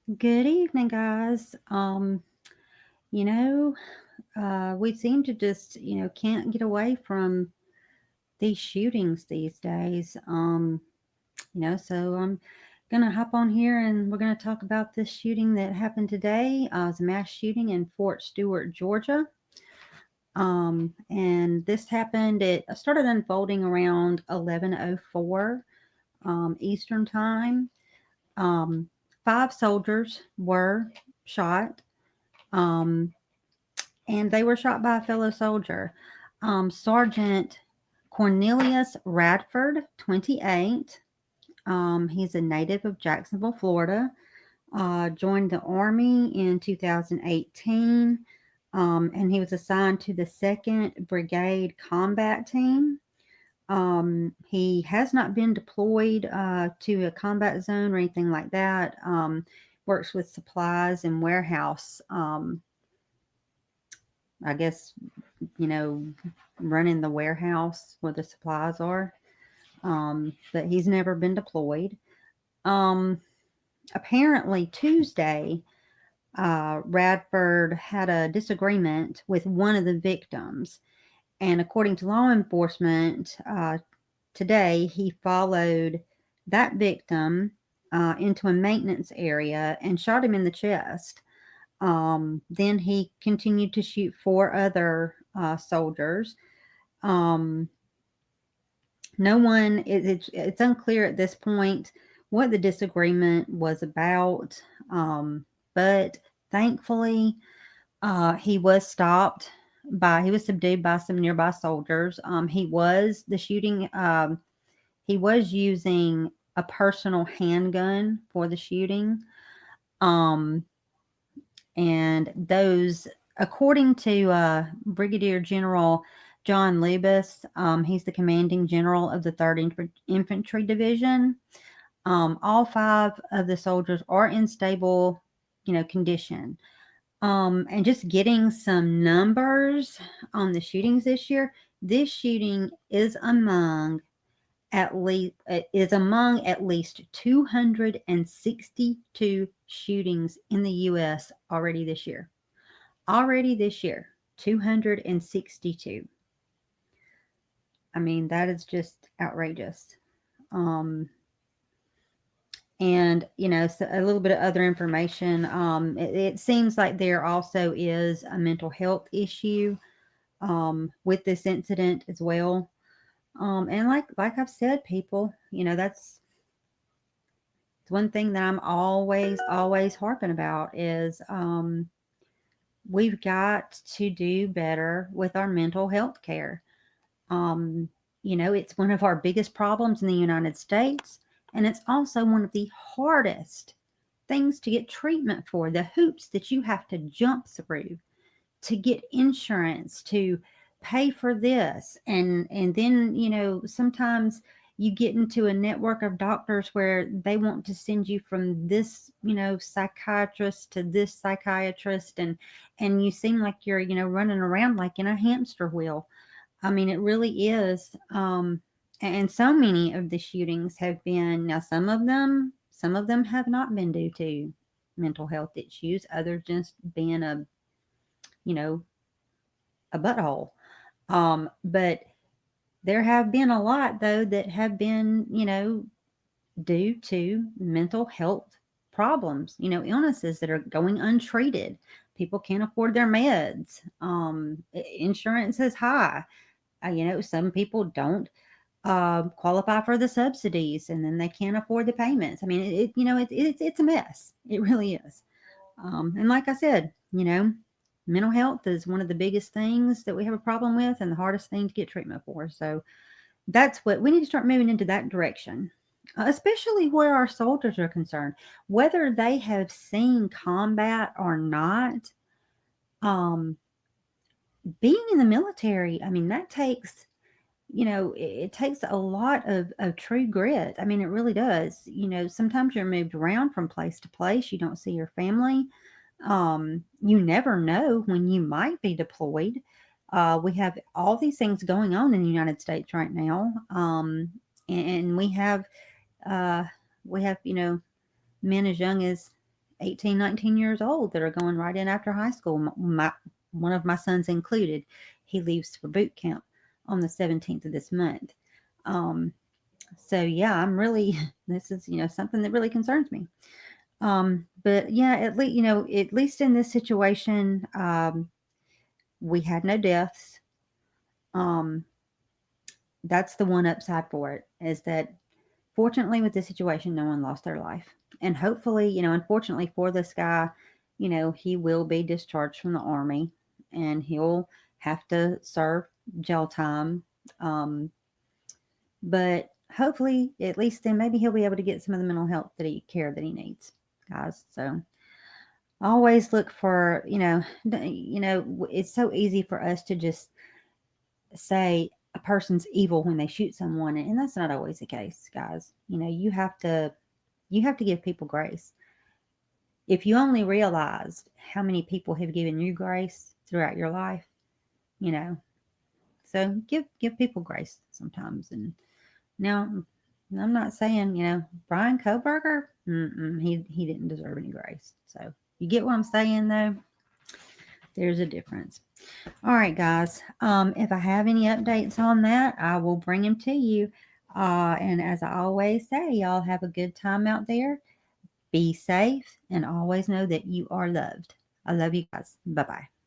Good evening, guys. You know, we seem to just, can't get away from these shootings these days. So I'm gonna hop on here and we're gonna talk about this shooting that happened today. It was a mass shooting in Fort Stewart, Georgia. And this happened. It started unfolding around 11:04 Eastern time. Um, Five soldiers were shot. Um, and they were shot by a fellow soldier. Sergeant Cornelius Radford, 28. He's a native of Jacksonville, Florida. Joined the Army in 2018, and he was assigned to the 2nd Brigade Combat Team. He has not been deployed to a combat zone or anything like that. Works with supplies and warehouse. I guess you know, running the warehouse where the supplies are. But he's never been deployed. Um, Apparently, Tuesday, Radford had a disagreement with one of the victims. And according to law enforcement, today he followed that victim into a maintenance area and shot him in the chest. Then he continued to shoot four other soldiers. Um, No one, it's unclear at this point what the disagreement was about, but thankfully, he was subdued by some nearby soldiers. He was using a personal handgun for the shooting. Um, and those, according to Brigadier General John Lubis, he's the commanding general of the 3rd Infantry Division. All five of the soldiers are in stable, condition. And just getting some numbers on the shootings this year. This shooting is among at least 262 shootings in the U.S. already this year. Already this year, 262. I mean, that is just outrageous. Um, and so a little bit of other information. It seems like there also is a mental health issue with this incident as well. And like I've said, people, that's one thing that I'm always harping about is we've got to do better with our mental health care. Um, it's one of our biggest problems in the United States, and it's also one of the hardest things to get treatment for. The hoops that you have to jump through to get insurance, to pay for this, and then sometimes you get into a network of doctors where they want to send you from this psychiatrist to this psychiatrist, and you seem like you're running around like in a hamster wheel. I mean, it really is. And so many of the shootings have been, now some of them have not been due to mental health issues, others just being you know, a butthole. But there have been a lot though that have been, due to mental health problems, illnesses that are going untreated. People can't afford their meds. Insurance is high. Some people don't qualify for the subsidies, and then they can't afford the payments. I mean, it's a mess. It really is. And like I said, mental health is one of the biggest things that we have a problem with, and the hardest thing to get treatment for. So that's what we need to start moving into that direction. Especially where our soldiers are concerned, whether they have seen combat or not. Um, Being in the military, I mean, that takes it takes a lot of true grit. I mean, it really does. Sometimes you're moved around from place to place. You don't see your family. You never know when you might be deployed. We have all these things going on in the United States right now. And uh, we have, men as young as 18, 19 years old that are going right in after high school. One of my sons included. He leaves for boot camp on the 17th of this month. Um, so yeah, I'm really this is something that really concerns me. But yeah, at least at least in this situation, we had no deaths. Um, that's the one upside for it is that fortunately with this situation, no one lost their life, and hopefully, unfortunately for this guy, he will be discharged from the army, and he'll have to serve jail time. Um, but hopefully, at least then maybe he'll be able to get some of the mental health care that he needs, guys. So always look for it's so easy for us to just say a person's evil when they shoot someone, and that's not always the case, guys. You have to give people grace. If you only realized how many people have given you grace throughout your life, you know so give people grace sometimes. And now, I'm not saying, Brian Koberger, he didn't deserve any grace. So you get what I'm saying, though. There's a difference. All right, guys. If I have any updates on that, I will bring them to you. And as I always say, y'all have a good time out there. Be safe and always know that you are loved. I love you guys. Bye bye.